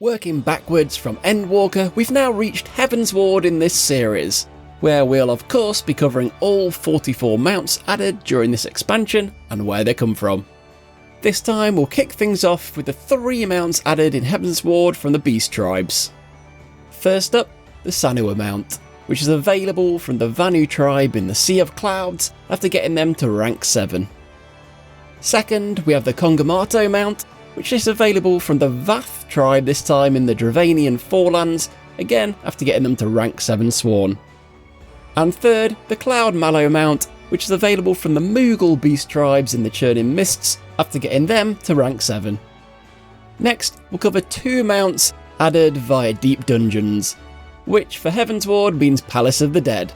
Working backwards from Endwalker, we've now reached Heavensward in this series, where we'll of course be covering all 44 mounts added during this expansion and where they come from. This time we'll kick things off with the 3 mounts added in Heavensward from the Beast Tribes. First up, the Sanua Mount, which is available from the Vanu tribe in the Sea of Clouds after getting them to rank 7. Second, we have the Kongamato Mount, which is available from the Vath tribe this time in the Dravanian Forelands, again after getting them to rank 7 Sworn. And third, the Cloud Mallow Mount, which is available from the Moogle Beast tribes in the Churning Mists after getting them to rank 7. Next, we'll cover 2 mounts added via Deep Dungeons, which for Heavensward means Palace of the Dead.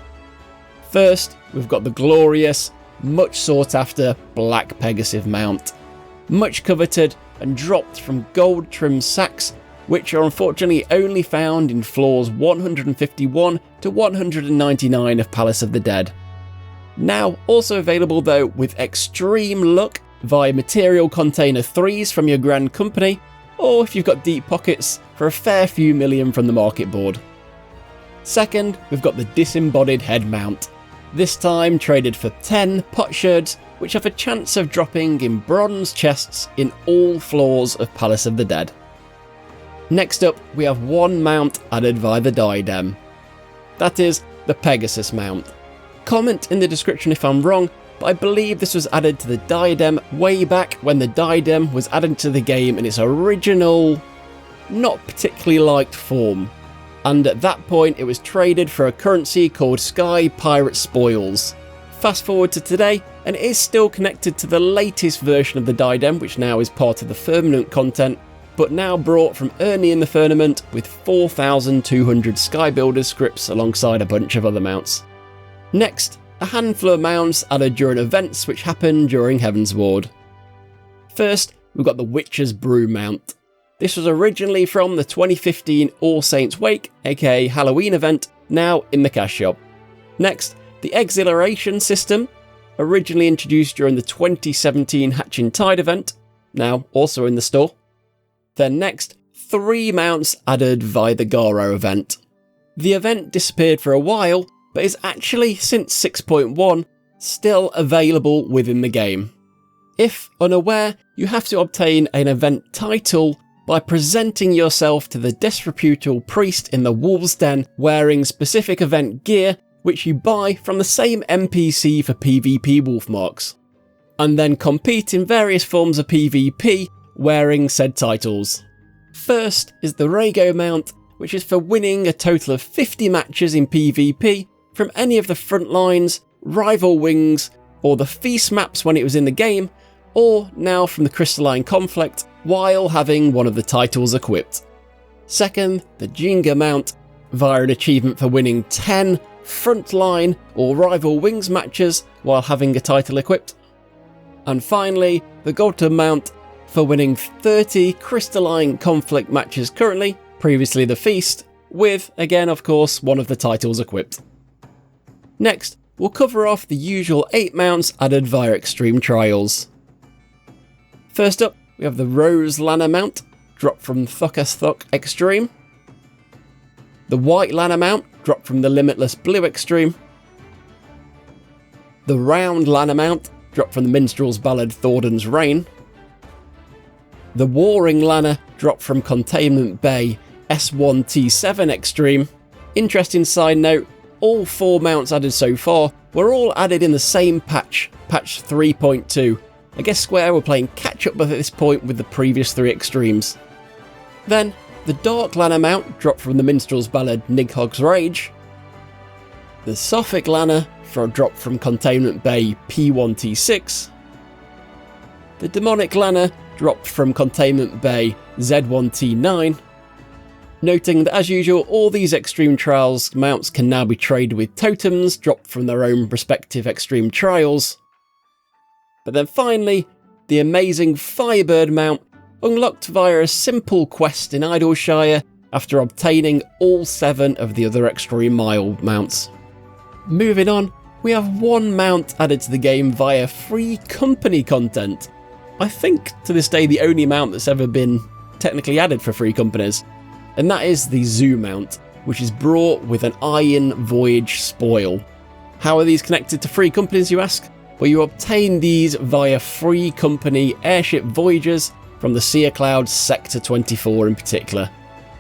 First, we've got the glorious, much sought after Black Pegasus Mount, much coveted and dropped from gold trimmed sacks, which are unfortunately only found in floors 151 to 199 of Palace of the Dead. Now also available though with extreme luck via material container 3s from your Grand Company, or if you've got deep pockets, for a fair few million from the market board. Second, we've got the Disembodied Head Mount, this time traded for 10 potsherds, which have a chance of dropping in bronze chests in all floors of Palace of the Dead. Next up, we have 1 mount added via the Diadem. That is, the Pegasus Mount. Comment in the description if I'm wrong, but I believe this was added to the Diadem way back when the Diadem was added to the game in its original, not particularly liked form. And at that point it was traded for a currency called Sky Pirate Spoils. Fast forward to today, and it is still connected to the latest version of the Diadem, which now is part of the Firmament content, but now brought from Ernie in the Firmament with 4,200 Sky Builders scripts alongside a bunch of other mounts. Next, a handful of mounts added during events which happened during Heavensward. First, we've got the Witcher's Brew Mount. This was originally from the 2015 All Saints Wake, aka Halloween event, now in the cash shop. Next, the Exhilaration system, originally introduced during the 2017 Hatching Tide event, now also in the store. Then next, 3 mounts added via the Garo event. The event disappeared for a while, but is actually, since 6.1, still available within the game. If unaware, you have to obtain an event title by presenting yourself to the disreputable priest in the Wolves' Den wearing specific event gear, which you buy from the same NPC for PvP wolf marks, and then compete in various forms of PvP wearing said titles. First is the Rhaego Mount, which is for winning a total of 50 matches in PvP from any of the front lines, rival wings, or the feast maps when it was in the game, or now from the Crystalline Conflict while having one of the titles equipped. Second, the Jinga Mount, via an achievement for winning 10 frontline or rival wings matches while having a title equipped. And finally, the Golta Mount, for winning 30 Crystalline Conflict matches currently, previously the Feast, with, again of course, one of the titles equipped. Next, we'll cover off the usual 8 mounts added via Extreme Trials. First up, we have the Rose Lana Mount, dropped from Thukasthuk Extreme. The White Lana Mount, dropped from the Limitless Blue Extreme. The Round Lana Mount, dropped from the Minstrel's Ballad Thornton's Reign. The Warring Lana, dropped from Containment Bay S1T7 Extreme. Interesting side note, all 4 mounts added so far were all added in the same patch 3.2. I guess Square were playing catch up at this point with the previous 3 extremes. Then, the Dark Lana Mount, dropped from the Minstrel's Ballad Nighog's Rage. The Sophic Lana, dropped from Containment Bay P1T6. The Demonic Lana, dropped from Containment Bay Z1T9. Noting that as usual, all these Extreme Trials mounts can now be traded with totems dropped from their own respective Extreme Trials. But then finally, the amazing Firebird Mount, unlocked via a simple quest in Idleshire after obtaining all 7 of the other Extreme Mile mounts. Moving on, we have 1 mount added to the game via free company content. I think to this day the only mount that's ever been technically added for free companies, and that is the Zoo Mount, which is brought with an Iron Voyage spoil. How are these connected to free companies, you ask? Well, you obtain these via free company airship voyages from the Seer Cloud Sector 24 in particular.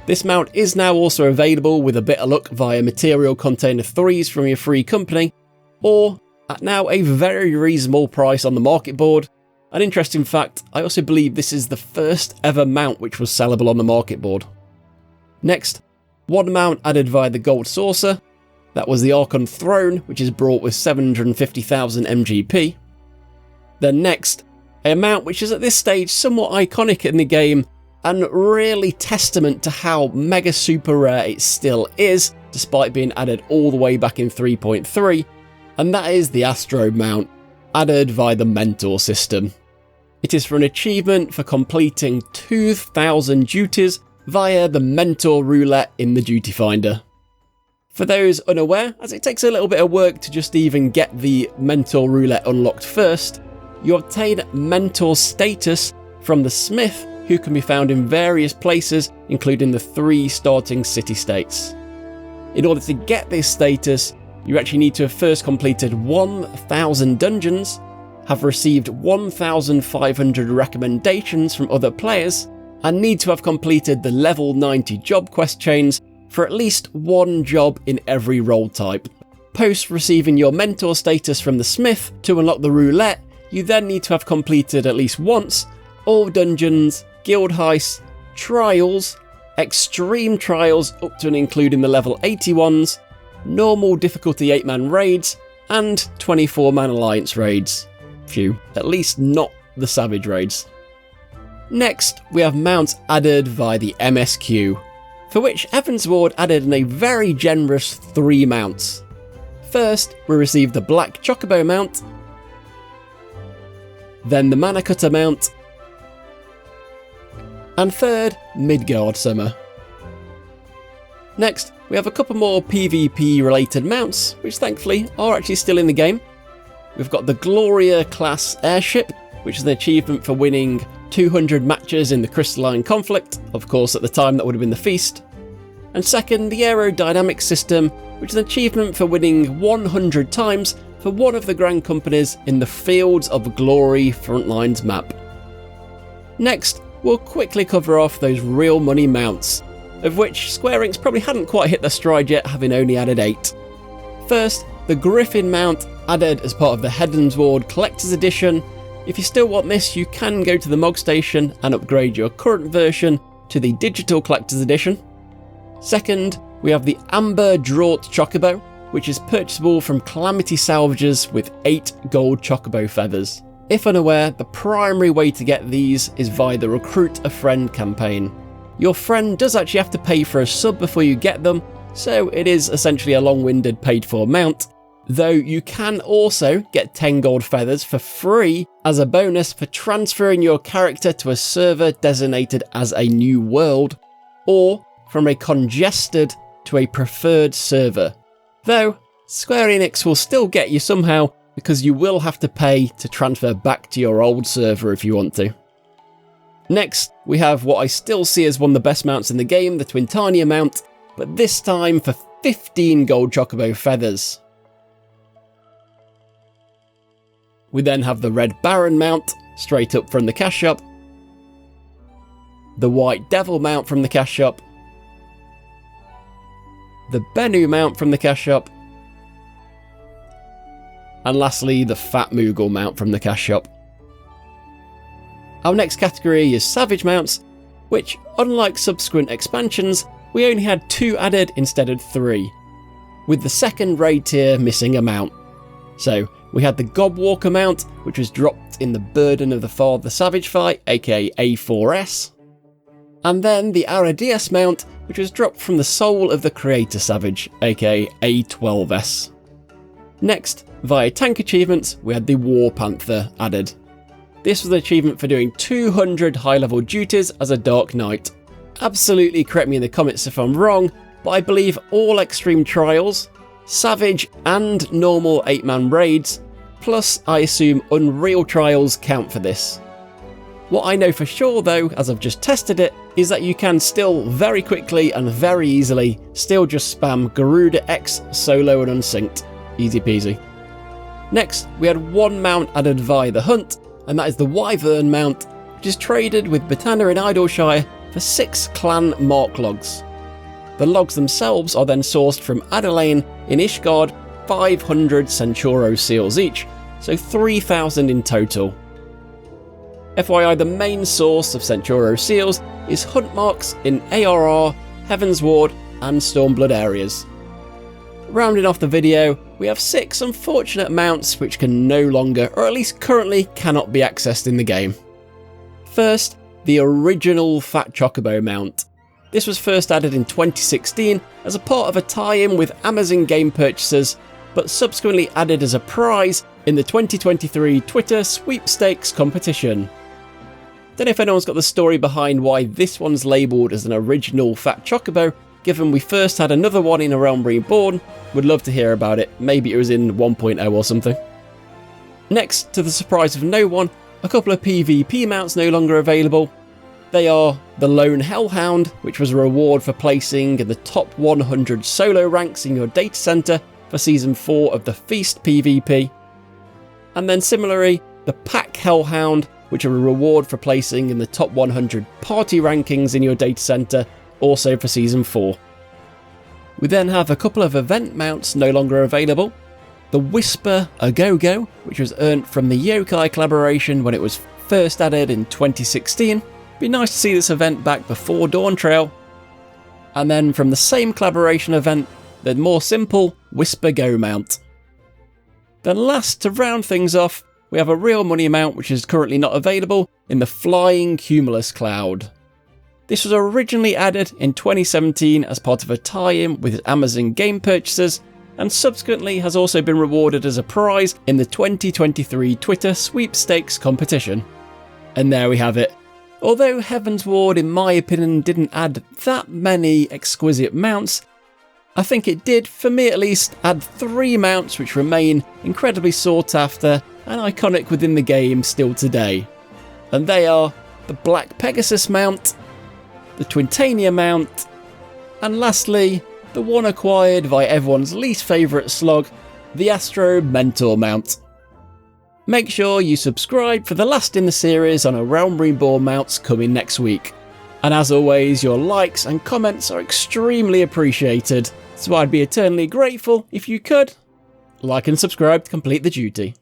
This mount is now also available with a bit of luck via Material Container 3s from your free company, or at now a very reasonable price on the market board. An interesting fact, I also believe this is the first ever mount which was sellable on the market board. Next, one mount added via the Gold Saucer. That was the Archon Throne, which is brought with 750,000 MGP. Then next, a mount which is at this stage somewhat iconic in the game and really testament to how mega super rare it still is, despite being added all the way back in 3.3, and that is the Astro Mount, added via the Mentor system. It is for an achievement for completing 2,000 duties via the Mentor Roulette in the Duty Finder. For those unaware, as it takes a little bit of work to just even get the Mentor Roulette unlocked first, you obtain Mentor status from the Smith, who can be found in various places, including the 3 starting city-states. In order to get this status, you actually need to have first completed 1,000 dungeons, have received 1,500 recommendations from other players, and need to have completed the level 90 job quest chains for at least one job in every role type. Post receiving your Mentor status from the Smith to unlock the Roulette, you then need to have completed at least once all dungeons, guild heists, trials, extreme trials up to and including the level 81s, normal difficulty 8-man raids, and 24-man alliance raids. Phew, at least not the savage raids. Next, we have mounts added via the MSQ, for which Heavensward added in a very generous 3 mounts. First, we received the Black Chocobo mount, then the Mana Cutter mount, and third, Midgard Summer. Next, we have a couple more PvP related mounts, which thankfully are actually still in the game. We've got the Gloria class airship, which is an achievement for winning 200 matches in the Crystalline Conflict. Of course, at the time that would have been the Feast. And second, the Aerodynamic System, which is an achievement for winning 100 times for one of the Grand Companies in the Fields of Glory Frontlines map. Next, we'll quickly cover off those real money mounts, of which Square Enix probably hadn't quite hit their stride yet, having only added 8. First, the Griffin mount, added as part of the Heavensward Collector's Edition. If you still want this, you can go to the Mog Station and upgrade your current version to the Digital Collector's Edition. Second, we have the Amber Draught Chocobo, which is purchasable from Calamity Salvagers with 8 gold Chocobo feathers. If unaware, the primary way to get these is via the Recruit a Friend campaign. Your friend does actually have to pay for a sub before you get them, so it is essentially a long-winded paid-for mount, though you can also get 10 gold feathers for free as a bonus for transferring your character to a server designated as a new world, or from a congested to a preferred server. Though, Square Enix will still get you somehow, because you will have to pay to transfer back to your old server if you want to. Next, we have what I still see as one of the best mounts in the game, the Twintania mount, but this time for 15 gold Chocobo feathers. We then have the Red Baron mount, straight up from the cash shop, the White Devil mount from the cash shop, the Bennu mount from the cash shop, and lastly the Fat Moogle mount from the cash shop. Our next category is Savage mounts, which, unlike subsequent expansions, we only had 2 added instead of 3, with the second raid tier missing a mount. So we had the Gobwalker mount, which was dropped in the Burden of the Father Savage fight, aka A4S, and then the Aradias mount, which was dropped from the Soul of the Creator Savage, aka A12S. Next, via tank achievements, we had the War Panther added. This was an achievement for doing 200 high-level duties as a Dark Knight. Absolutely correct me in the comments if I'm wrong, but I believe all extreme trials, savage and normal 8-man raids, plus I assume Unreal trials count for this. What I know for sure though, as I've just tested it, is that you can still very quickly and very easily still just spam Garuda X solo and unsynced. Easy peasy. Next, we had one mount added via the hunt, and that is the Wyvern mount, which is traded with Botana in Idleshire for 6 clan mark logs. The logs themselves are then sourced from Adelaine in Ishgard, 500 Centauro seals each, so 3,000 in total. FYI, the main source of Centauro seals is hunt marks in ARR, Heavensward and Stormblood areas. Rounding off the video, we have 6 unfortunate mounts which can no longer, or at least currently cannot be accessed in the game. First, the original Fat Chocobo mount. This was first added in 2016 as a part of a tie-in with Amazon game purchasers, but subsequently added as a prize in the 2023 Twitter sweepstakes competition. Don't know if anyone's got the story behind why this one's labelled as an original Fat Chocobo, given we first had another one in A Realm Reborn. Would love to hear about it, maybe it was in 1.0 or something. Next, to the surprise of no one, a couple of PvP mounts no longer available. They are the Lone Hellhound, which was a reward for placing in the top 100 solo ranks in your data centre for Season 4 of the Feast PvP. And then similarly, the Pack Hellhound, which are a reward for placing in the top 100 party rankings in your data centre, also for Season 4. We then have a couple of event mounts no longer available. The Whisper Agogo, which was earned from the Yokai collaboration when it was first added in 2016. Be nice to see this event back before DawnTrail. And then from the same collaboration event, the more simple Whisper Go mount. Then last, to round things off, we have a real money mount which is currently not available in the Flying Cumulus Cloud. This was originally added in 2017 as part of a tie-in with Amazon game purchasers, and subsequently has also been rewarded as a prize in the 2023 Twitter sweepstakes competition. And there we have it. Although Heavensward, in my opinion, didn't add that many exquisite mounts, I think it did, for me at least, add 3 mounts which remain incredibly sought after and iconic within the game still today. And they are the Black Pegasus mount, the Twintania mount, and lastly, the one acquired by everyone's least favourite slog, the Astro Mentor mount. Make sure you subscribe for the last in the series on A Realm Reborn mounts coming next week. And as always, your likes and comments are extremely appreciated, so I'd be eternally grateful if you could like and subscribe to complete the duty.